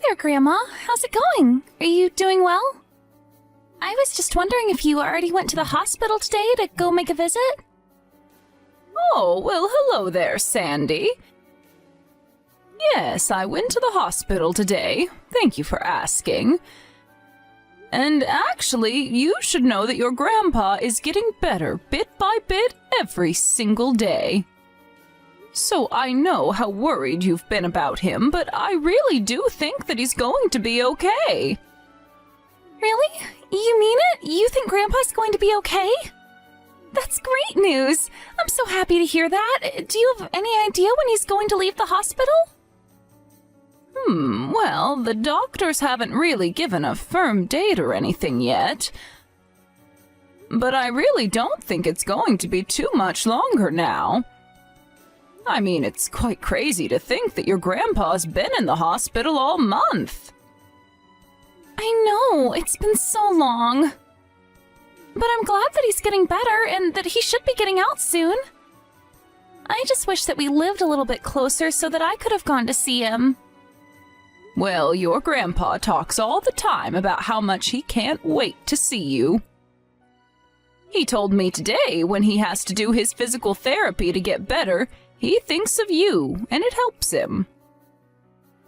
there, Grandma. How's it going? Are you doing well? I was just wondering if you already went to the hospital today to go make a visit? Oh, well, hello there, Sandy. Yes, I went to the hospital today. Thank you for asking. And actually, you should know that your grandpa is getting better bit by bit every single day. So I know how worried you've been about him, but I really do think that he's going to be okay. Really? You mean it? You think Grandpa's going to be okay? That's great news. I'm so happy to hear that. Do you have any idea when he's going to leave the hospital? Well, the doctors haven't really given a firm date or anything yet. But I really don't think it's going to be too much longer now. I mean, it's quite crazy to think that your grandpa's been in the hospital all month. I know, it's been so long. But I'm glad that he's getting better and that he should be getting out soon. I just wish that we lived a little bit closer so that I could have gone to see him. Well, your grandpa talks all the time about how much he can't wait to see you. He told me today when he has to do his physical therapy to get better, he thinks of you, and it helps him.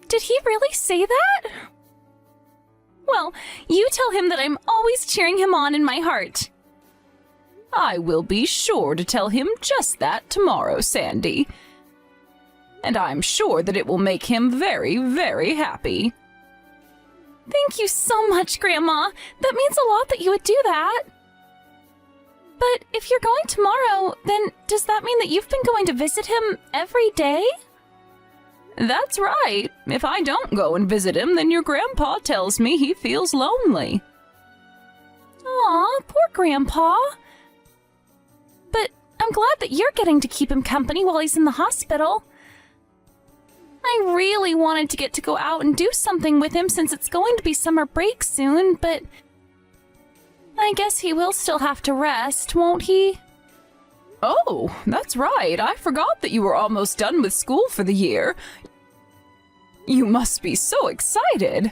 Did he really say that? Well, you tell him that I'm always cheering him on in my heart. I will be sure to tell him just that tomorrow, Sandy. And I'm sure that it will make him very, very happy. Thank you so much, Grandma. That means a lot that you would do that. But if you're going tomorrow, then does that mean that you've been going to visit him every day? That's right. If I don't go and visit him, then your grandpa tells me he feels lonely. Aw, poor Grandpa. But I'm glad that you're getting to keep him company while he's in the hospital. I really wanted to get to go out and do something with him since it's going to be summer break soon, but I guess he will still have to rest, won't he? Oh, that's right. I forgot that you were almost done with school for the year. You must be so excited.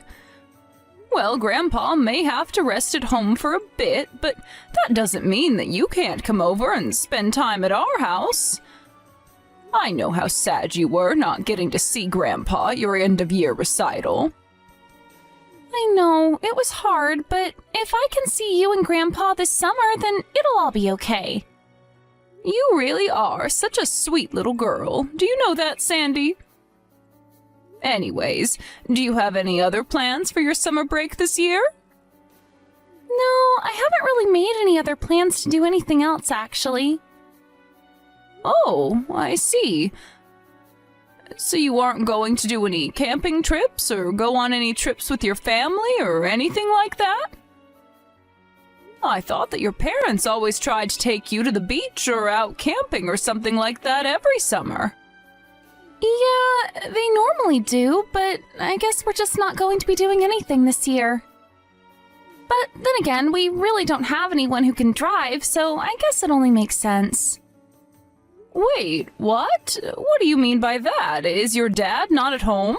Well, Grandpa may have to rest at home for a bit, but that doesn't mean that you can't come over and spend time at our house. I know how sad you were not getting to see Grandpa at your end-of-year recital. I know, it was hard, but if I can see you and Grandpa this summer, then it'll all be okay. You really are such a sweet little girl. Do you know that, Sandy? Anyways, do you have any other plans for your summer break this year? No, I haven't really made any other plans to do anything else, actually. Oh, I see. So you aren't going to do any camping trips or go on any trips with your family or anything like that? I thought that your parents always tried to take you to the beach or out camping or something like that every summer. Yeah, they normally do, but I guess we're just not going to be doing anything this year. But then again, we really don't have anyone who can drive, so I guess it only makes sense. Wait, what? What do you mean by that? Is your dad not at home?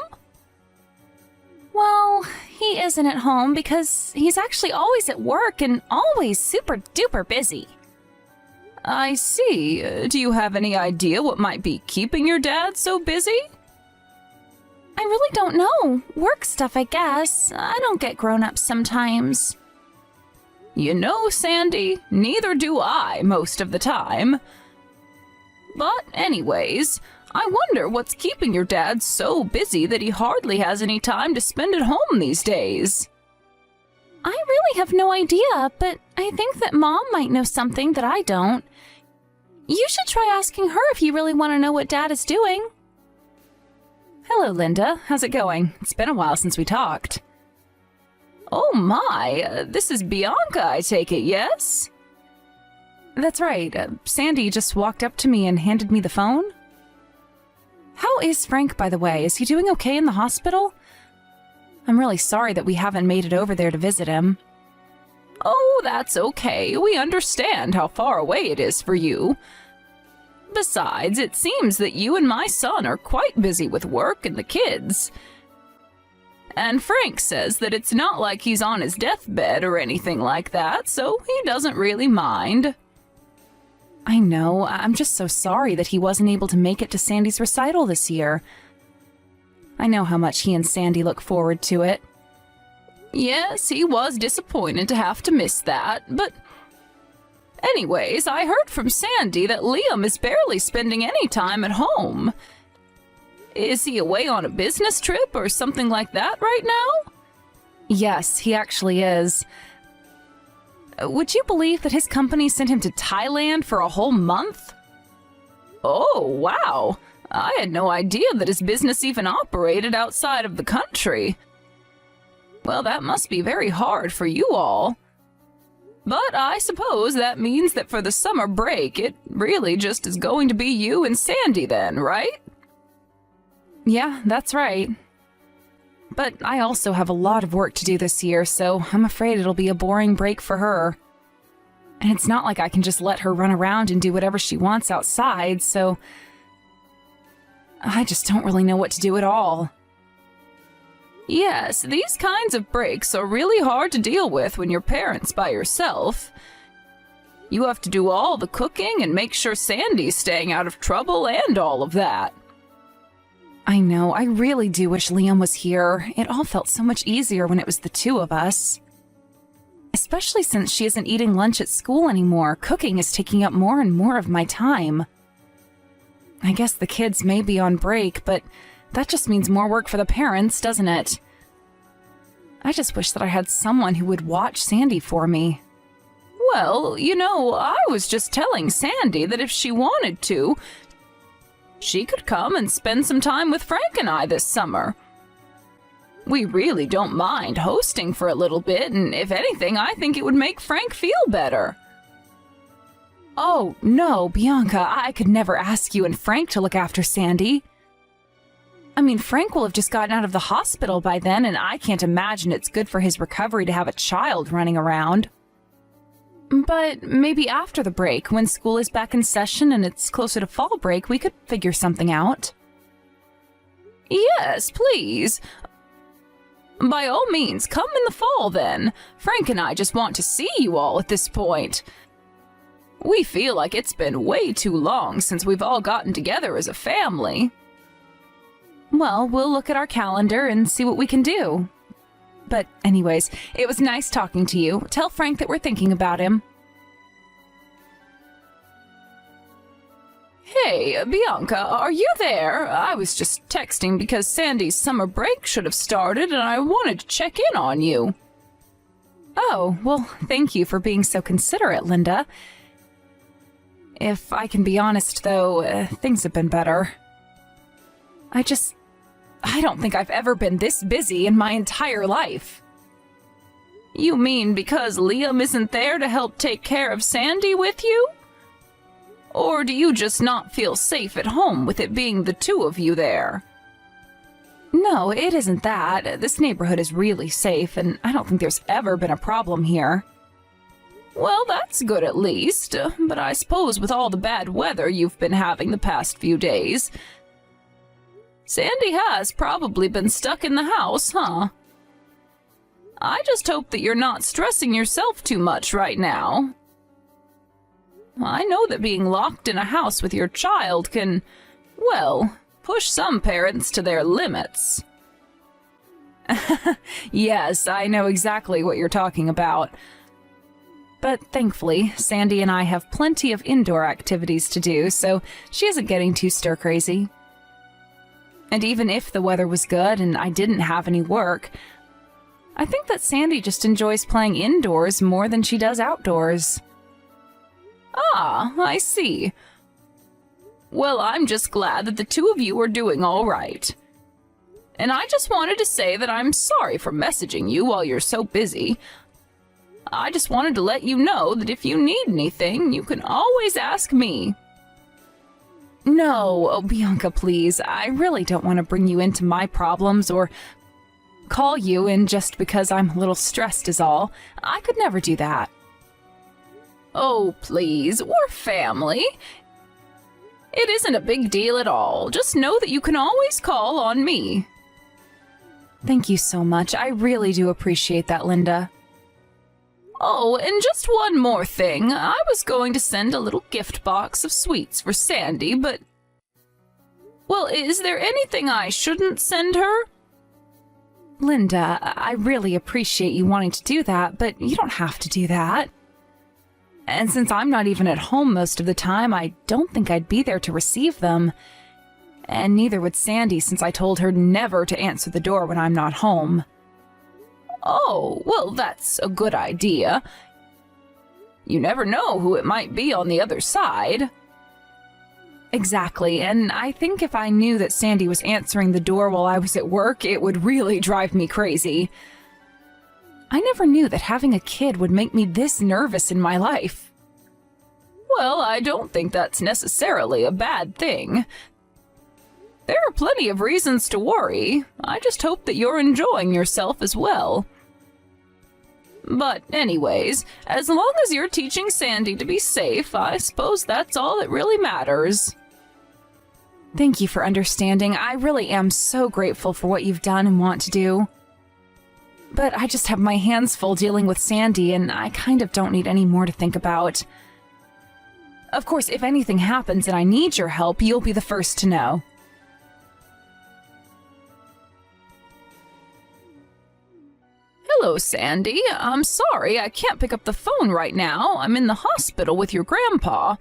Well, he isn't at home because he's actually always at work and always super duper busy. I see. Do you have any idea what might be keeping your dad so busy? I really don't know. Work stuff, I guess. I don't get grown-ups sometimes. You know, Sandy, neither do I most of the time. But anyways, I wonder what's keeping your dad so busy that he hardly has any time to spend at home these days. I really have no idea, but I think that Mom might know something that I don't. You should try asking her if you really want to know what Dad is doing. Hello, Linda. How's it going? It's been a while since we talked. Oh my, this is Bianca, I take it, yes? That's right. Sandy just walked up to me and handed me the phone. How is Frank, by the way? Is he doing okay in the hospital? I'm really sorry that we haven't made it over there to visit him. Oh, that's okay. We understand how far away it is for you. Besides, it seems that you and my son are quite busy with work and the kids. And Frank says that it's not like he's on his deathbed or anything like that, so he doesn't really mind. I know, I'm just so sorry that he wasn't able to make it to Sandy's recital this year. I know how much he and Sandy look forward to it. Yes, he was disappointed to have to miss that, but... Anyways, I heard from Sandy that Liam is barely spending any time at home. Is he away on a business trip or something like that right now? Yes, he actually is. Would you believe that his company sent him to Thailand for a whole month? Oh, wow. I had no idea that his business even operated outside of the country. Well, that must be very hard for you all. But I suppose that means that for the summer break, it really just is going to be you and Sandy then, right? Yeah, that's right. But I also have a lot of work to do this year, so I'm afraid it'll be a boring break for her. And it's not like I can just let her run around and do whatever she wants outside, so I just don't really know what to do at all. Yes, these kinds of breaks are really hard to deal with when you're parents by yourself. You have to do all the cooking and make sure Sandy's staying out of trouble and all of that. I know, I really do wish Liam was here. It all felt so much easier when it was the two of us. Especially since she isn't eating lunch at school anymore, cooking is taking up more and more of my time. I guess the kids may be on break, but that just means more work for the parents, doesn't it? I just wish that I had someone who would watch Sandy for me. Well, you know, I was just telling Sandy that if she wanted to, she could come and spend some time with Frank and I this summer. We really don't mind hosting for a little bit, and if anything, I think it would make Frank feel better. Oh, no, Bianca, I could never ask you and Frank to look after Sandy. I mean, Frank will have just gotten out of the hospital by then, and I can't imagine it's good for his recovery to have a child running around. But maybe after the break, when school is back in session and it's closer to fall break, we could figure something out. Yes, please. By all means, come in the fall then. Frank and I just want to see you all at this point. We feel like it's been way too long since we've all gotten together as a family. Well, we'll look at our calendar and see what we can do. But anyways, it was nice talking to you. Tell Frank that we're thinking about him. Hey, Bianca, are you there? I was just texting because Sandy's summer break should have started and I wanted to check in on you. Oh, well, thank you for being so considerate, Linda. If I can be honest, though, things have been better. I don't think I've ever been this busy in my entire life. You mean because Liam isn't there to help take care of Sandy with you? Or do you just not feel safe at home with it being the two of you there? No, it isn't that. This neighborhood is really safe, and I don't think there's ever been a problem here. Well, that's good at least, but I suppose with all the bad weather you've been having the past few days, Sandy has probably been stuck in the house, huh? I just hope that you're not stressing yourself too much right now. I know that being locked in a house with your child can, well, push some parents to their limits. Yes, I know exactly what you're talking about. But thankfully, Sandy and I have plenty of indoor activities to do, so she isn't getting too stir-crazy. And even if the weather was good and I didn't have any work, I think that Sandy just enjoys playing indoors more than she does outdoors. Ah, I see. Well, I'm just glad that the two of you are doing all right. And I just wanted to say that I'm sorry for messaging you while you're so busy. I just wanted to let you know that if you need anything, you can always ask me. No, oh, Bianca, please. I really don't want to bring you into my problems or call you in just because I'm a little stressed is all. I could never do that. Oh, please, we're family. It isn't a big deal at all. Just know that you can always call on me. Thank you so much. I really do appreciate that, Linda. Oh, and just one more thing. I was going to send a little gift box of sweets for Sandy, but... Well, is there anything I shouldn't send her? Linda, I really appreciate you wanting to do that, but you don't have to do that. And since I'm not even at home most of the time, I don't think I'd be there to receive them. And neither would Sandy, since I told her never to answer the door when I'm not home. Oh, well, that's a good idea. You never know who it might be on the other side. Exactly, and I think if I knew that Sandy was answering the door while I was at work, it would really drive me crazy. I never knew that having a kid would make me this nervous in my life. Well, I don't think that's necessarily a bad thing. There are plenty of reasons to worry. I just hope that you're enjoying yourself as well. But anyways, as long as you're teaching Sandy to be safe, I suppose that's all that really matters. Thank you for understanding. I really am so grateful for what you've done and want to do. But I just have my hands full dealing with Sandy, and I kind of don't need any more to think about. Of course, if anything happens and I need your help, you'll be the first to know. Hello, Sandy. I'm sorry I can't pick up the phone right now. I'm in the hospital with your grandpa.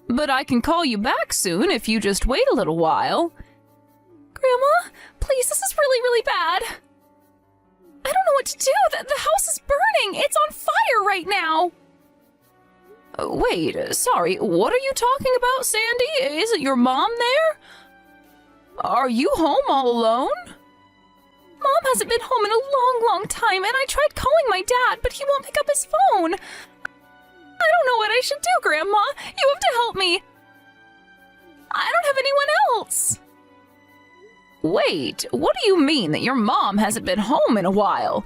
But I can call you back soon if you just wait a little while. Grandma, please, this is really, really bad. I don't know what to do. The house is burning. It's on fire right now. Wait, sorry. What are you talking about, Sandy? Isn't your mom there? Are you home all alone? Mom hasn't been home in a long, long time, and I tried calling my dad, but he won't pick up his phone. I don't know what I should do, Grandma. You have to help me. I don't have anyone else. Wait, what do you mean that your mom hasn't been home in a while?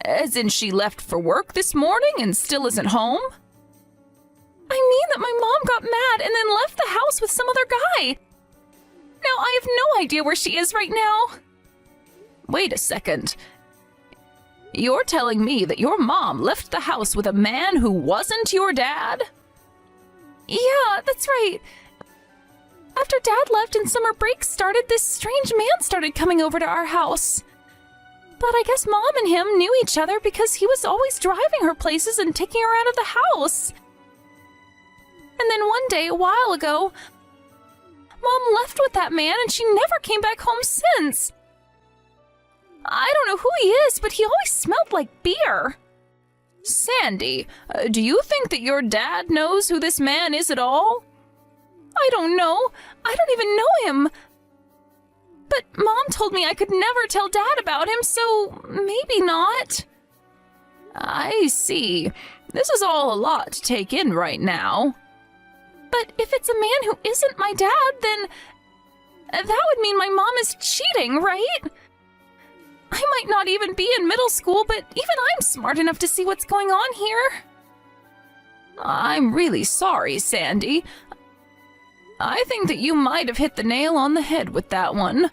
As in she left for work this morning and still isn't home? I mean that my mom got mad and then left the house with some other guy. Now I have no idea where she is right now. Wait a second. You're telling me that your mom left the house with a man who wasn't your dad? Yeah, that's right. After Dad left and summer break started, this strange man started coming over to our house. But I guess Mom and him knew each other because he was always driving her places and taking her out of the house. And then one day, a while ago, Mom left with that man and she never came back home since. I don't know who he is, but he always smelled like beer. Sandy, do you think that your dad knows who this man is at all? I don't know. I don't even know him. But Mom told me I could never tell Dad about him, so maybe not. I see. This is all a lot to take in right now. But if it's a man who isn't my dad, then that would mean my mom is cheating, right? I might not even be in middle school, but even I'm smart enough to see what's going on here. I'm really sorry, Sandy. I think that you might have hit the nail on the head with that one.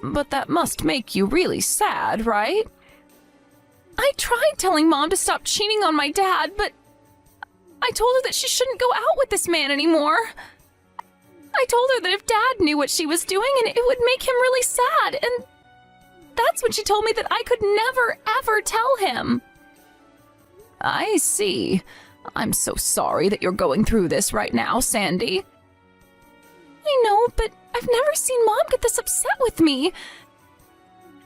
But that must make you really sad, right? I tried telling Mom to stop cheating on my dad, but I told her that she shouldn't go out with this man anymore. I told her that if Dad knew what she was doing, and it would make him really sad, and that's when she told me that I could never, ever tell him. I see. I'm so sorry that you're going through this right now, Sandy. I know, but I've never seen Mom get this upset with me.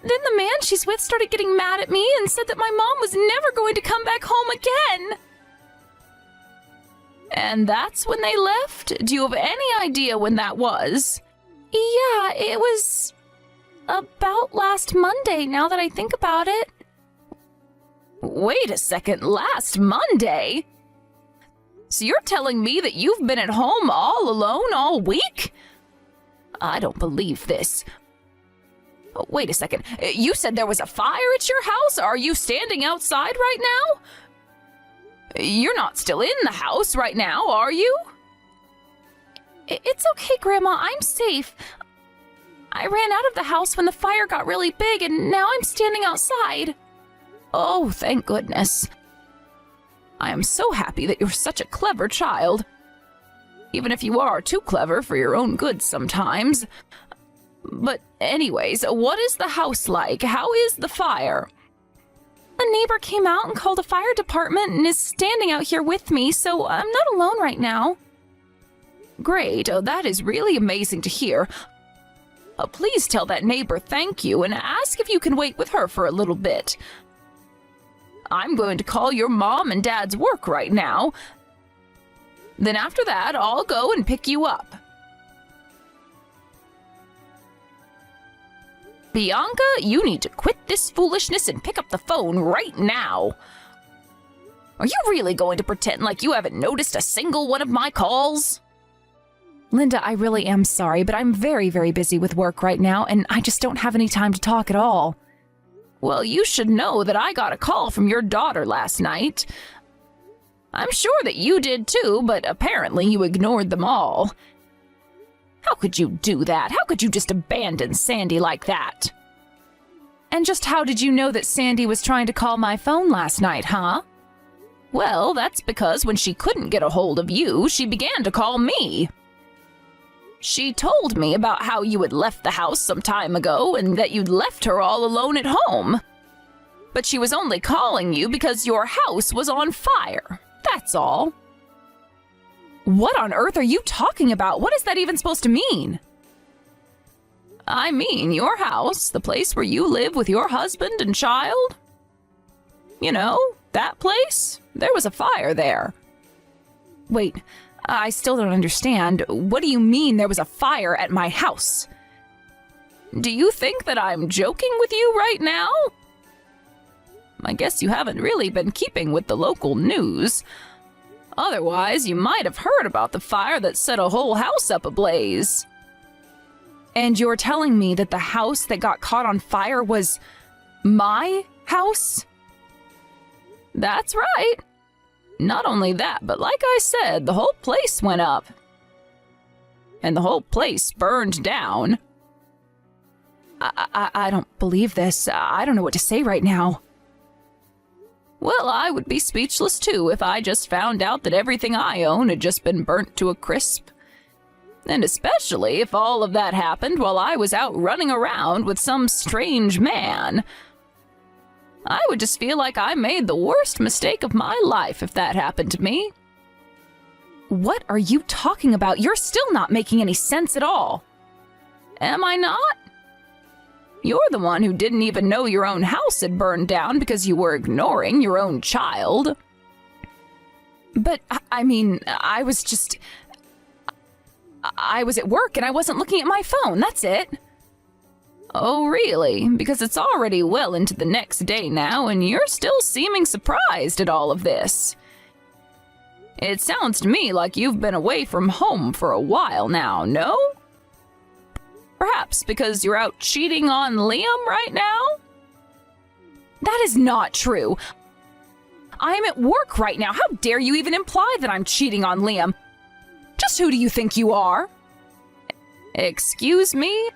Then the man she's with started getting mad at me and said that my mom was never going to come back home again. And that's when they left? Do you have any idea when that was? Yeah, it was about last Monday, now that I think about it. Wait a second, last Monday? So you're telling me that you've been at home all alone all week? I don't believe this. Wait a second, you said there was a fire at your house? Are you standing outside right now? You're not still in the house right now, are you? It's okay, Grandma, I'm safe. I ran out of the house when the fire got really big, and now I'm standing outside. Oh, thank goodness. I am so happy that you're such a clever child. Even if you are too clever for your own good sometimes. But anyways, what is the house like? How is the fire? A neighbor came out and called a fire department and is standing out here with me, so I'm not alone right now. Great. Oh, that is really amazing to hear. Please tell that neighbor thank you and ask if you can wait with her for a little bit. I'm going to call your mom and dad's work right now. Then after that, I'll go and pick you up. Bianca, you need to quit this foolishness and pick up the phone right now. Are you really going to pretend like you haven't noticed a single one of my calls? Linda, I really am sorry, but I'm very, very busy with work right now, and I just don't have any time to talk at all. Well, you should know that I got a call from your daughter last night. I'm sure that you did too, but apparently you ignored them all. How could you do that? How could you just abandon Sandy like that? And just how did you know that Sandy was trying to call my phone last night, huh? Well, that's because when she couldn't get a hold of you, she began to call me. She told me about how you had left the house some time ago and that you'd left her all alone at home. But she was only calling you because your house was on fire. That's all. What on earth are you talking about? What is that even supposed to mean? I mean, your house, the place where you live with your husband and child. You know, that place? There was a fire there. Wait, I still don't understand. What do you mean there was a fire at my house? Do you think that I'm joking with you right now? I guess you haven't really been keeping with the local news. Otherwise, you might have heard about the fire that set a whole house up ablaze. And you're telling me that the house that got caught on fire was my house? That's right. Not only that, but like I said, the whole place went up. And the whole place burned down. I don't believe this. I don't know what to say right now. Well, I would be speechless too if I just found out that everything I own had just been burnt to a crisp. And especially if all of that happened while I was out running around with some strange man. I would just feel like I made the worst mistake of my life if that happened to me. What are you talking about? You're still not making any sense at all. Am I not? You're the one who didn't even know your own house had burned down because you were ignoring your own child. But, I mean, I was at work and I wasn't looking at my phone, that's it. Oh, really? Because it's already well into the next day now and you're still seeming surprised at all of this. It sounds to me like you've been away from home for a while now, no? Perhaps because you're out cheating on Liam right now? That is not true. I am at work right now. How dare you even imply that I'm cheating on Liam? Just who do you think you are? Excuse me?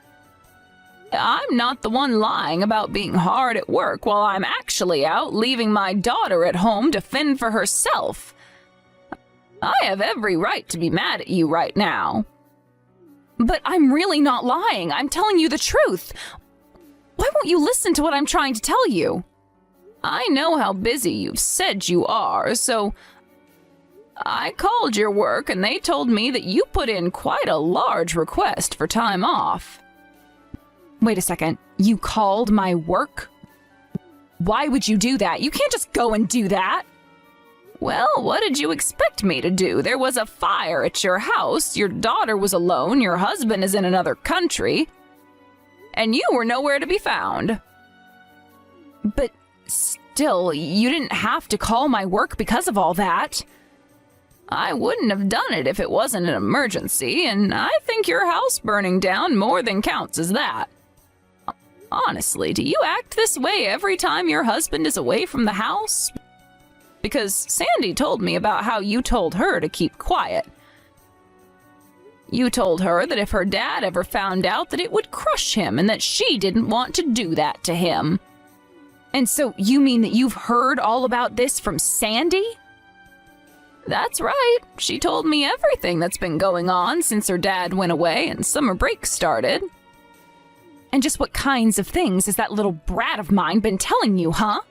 I'm not the one lying about being hard at work while I'm actually out leaving my daughter at home to fend for herself. I have every right to be mad at you right now. But I'm really not lying. I'm telling you the truth. Why won't you listen to what I'm trying to tell you? I know how busy you've said you are, so I called your work and they told me that you put in quite a large request for time off. Wait a second. You called my work? Why would you do that? You can't just go and do that. Well, what did you expect me to do? There was a fire at your house, your daughter was alone, your husband is in another country, and you were nowhere to be found. But still, you didn't have to call my work because of all that. I wouldn't have done it if it wasn't an emergency, and I think your house burning down more than counts as that. Honestly, do you act this way every time your husband is away from the house? Because Sandy told me about how you told her to keep quiet. You told her that if her dad ever found out that it would crush him and that she didn't want to do that to him. And so you mean that you've heard all about this from Sandy? That's right. She told me everything that's been going on since her dad went away and summer break started. And just what kinds of things has that little brat of mine been telling you, huh?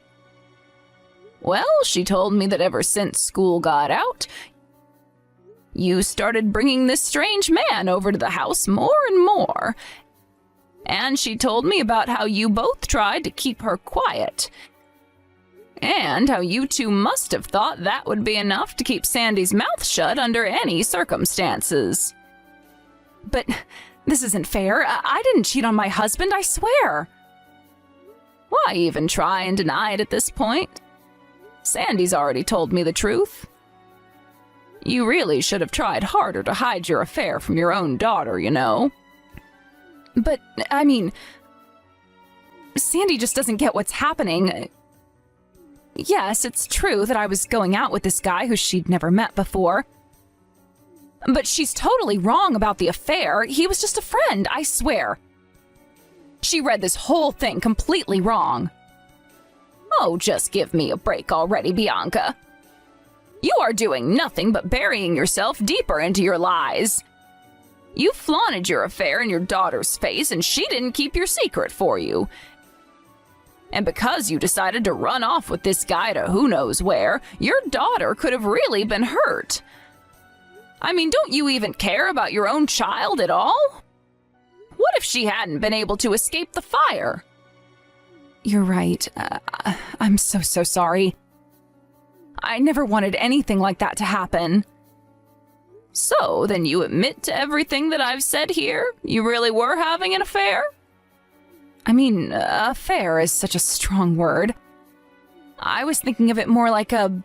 Well, she told me that ever since school got out, you started bringing this strange man over to the house more and more. And she told me about how you both tried to keep her quiet. And how you two must have thought that would be enough to keep Sandy's mouth shut under any circumstances. But this isn't fair. I didn't cheat on my husband, I swear. Why even try and deny it at this point? Sandy's already told me the truth. You really should have tried harder to hide your affair from your own daughter, you know. But, I mean, Sandy just doesn't get what's happening. Yes, it's true that I was going out with this guy who she'd never met before. But she's totally wrong about the affair. He was just a friend, I swear. She read this whole thing completely wrong. Oh, just give me a break already, Bianca. You are doing nothing but burying yourself deeper into your lies. You flaunted your affair in your daughter's face, and she didn't keep your secret for you. And because you decided to run off with this guy to who knows where, your daughter could have really been hurt. I mean, don't you even care about your own child at all? What if she hadn't been able to escape the fire? You're right. I'm so sorry. I never wanted anything like that to happen. So, then you admit to everything that I've said here? You really were having an affair? I mean, affair is such a strong word. I was thinking of it more like a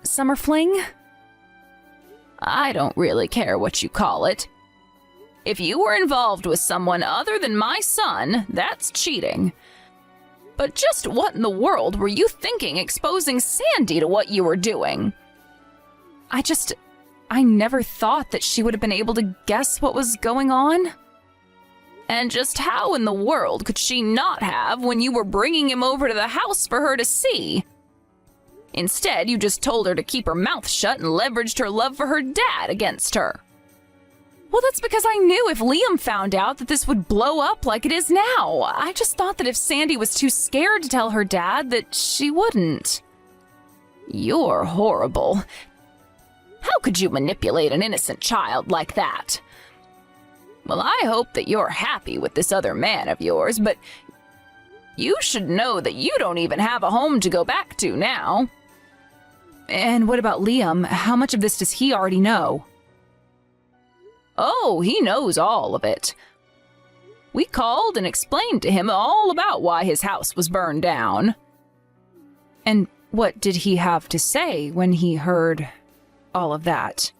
summer fling. I don't really care what you call it. If you were involved with someone other than my son, that's cheating. But just what in the world were you thinking exposing Sandy to what you were doing? I never thought that she would have been able to guess what was going on. And just how in the world could she not have when you were bringing him over to the house for her to see? Instead, you just told her to keep her mouth shut and leveraged her love for her dad against her. Well, that's because I knew if Liam found out that this would blow up like it is now. I just thought that if Sandy was too scared to tell her dad, that she wouldn't. You're horrible. How could you manipulate an innocent child like that? Well, I hope that you're happy with this other man of yours, but you should know that you don't even have a home to go back to now. And what about Liam? How much of this does he already know? Oh, he knows all of it. We called and explained to him all about why his house was burned down. And what did he have to say when he heard all of that?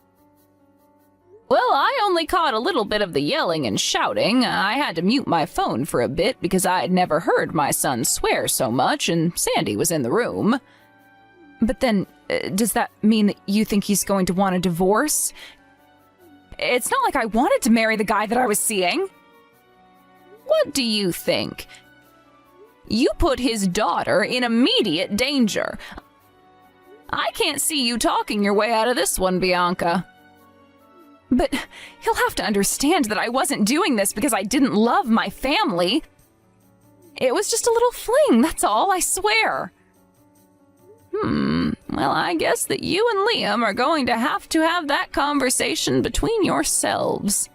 Well, I only caught a little bit of the yelling and shouting. I had to mute my phone for a bit because I had never heard my son swear so much, and Sandy was in the room. But then, does that mean that you think he's going to want a divorce? It's not like I wanted to marry the guy that I was seeing. What do you think? You put his daughter in immediate danger. I can't see you talking your way out of this one, Bianca. But he'll have to understand that I wasn't doing this because I didn't love my family. It was just a little fling, that's all, I swear. Well, I guess that you and Liam are going to have that conversation between yourselves.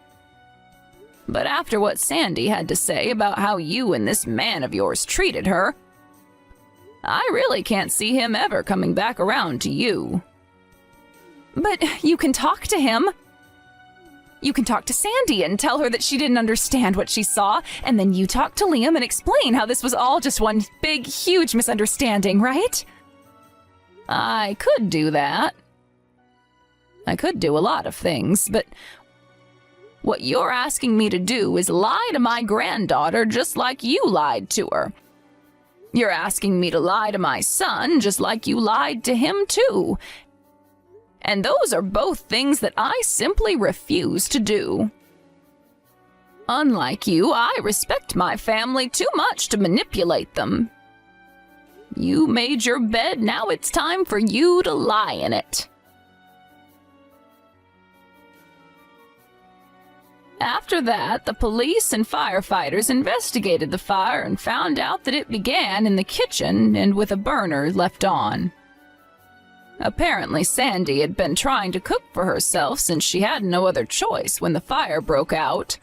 But after what Sandy had to say about how you and this man of yours treated her, I really can't see him ever coming back around to you. But you can talk to him. You can talk to Sandy and tell her that she didn't understand what she saw, and then you talk to Liam and explain how this was all just one big, huge misunderstanding, right? I could do that. I could do a lot of things, but what you're asking me to do is lie to my granddaughter just like you lied to her. You're asking me to lie to my son just like you lied to him too. And those are both things that I simply refuse to do. Unlike you, I respect my family too much to manipulate them. You made your bed, now it's time for you to lie in it. After that, the police and firefighters investigated the fire and found out that it began in the kitchen and with a burner left on. Apparently, Sandy had been trying to cook for herself since she had no other choice when the fire broke out.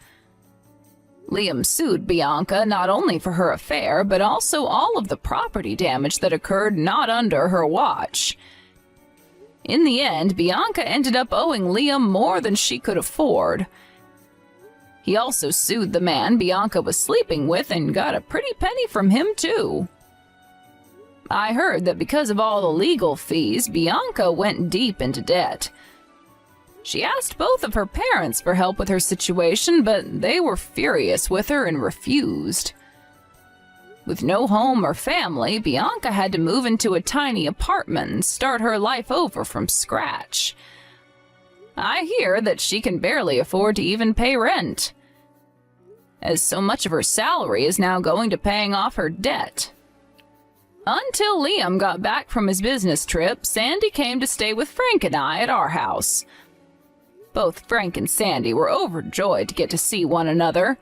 Liam sued Bianca not only for her affair, but also all of the property damage that occurred not under her watch. In the end, Bianca ended up owing Liam more than she could afford. He also sued the man Bianca was sleeping with and got a pretty penny from him, too. I heard that because of all the legal fees, Bianca went deep into debt. She asked both of her parents for help with her situation, but they were furious with her and refused. With no home or family, Bianca had to move into a tiny apartment and start her life over from scratch. I hear that she can barely afford to even pay rent, as so much of her salary is now going to paying off her debt. Until Liam got back from his business trip, Sandy came to stay with Frank and I at our house. Both Frank and Sandy were overjoyed to get to see one another.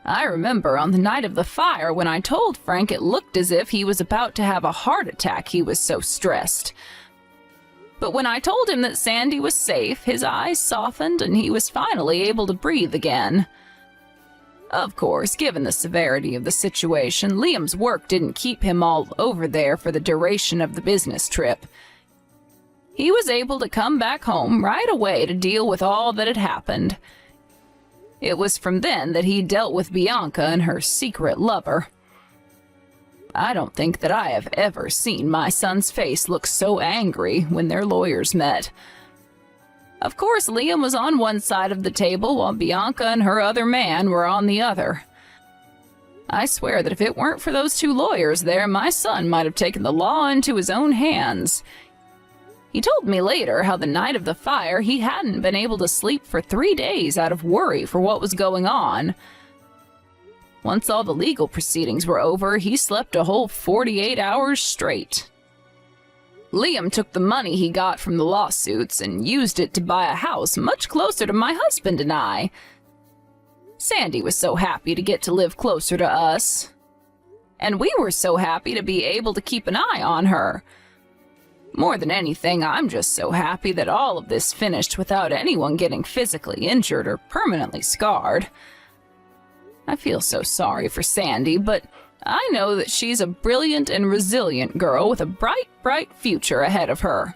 I remember on the night of the fire when I told Frank it looked as if he was about to have a heart attack, he was so stressed. But when I told him that Sandy was safe, his eyes softened and he was finally able to breathe again. Of course, given the severity of the situation, Liam's work didn't keep him all over there for the duration of the business trip. He was able to come back home right away to deal with all that had happened. It was from then that he dealt with Bianca and her secret lover. I don't think that I have ever seen my son's face look so angry when their lawyers met. Of course, Liam was on one side of the table while Bianca and her other man were on the other. I swear that if it weren't for those two lawyers there, my son might have taken the law into his own hands. He told me later how the night of the fire he hadn't been able to sleep for 3 days out of worry for what was going on. Once all the legal proceedings were over, he slept a whole 48 hours straight. Liam took the money he got from the lawsuits and used it to buy a house much closer to my husband and I. Sandy was so happy to get to live closer to us. And we were so happy to be able to keep an eye on her. More than anything, I'm just so happy that all of this finished without anyone getting physically injured or permanently scarred. I feel so sorry for Sandy, but I know that she's a brilliant and resilient girl with a bright, bright future ahead of her.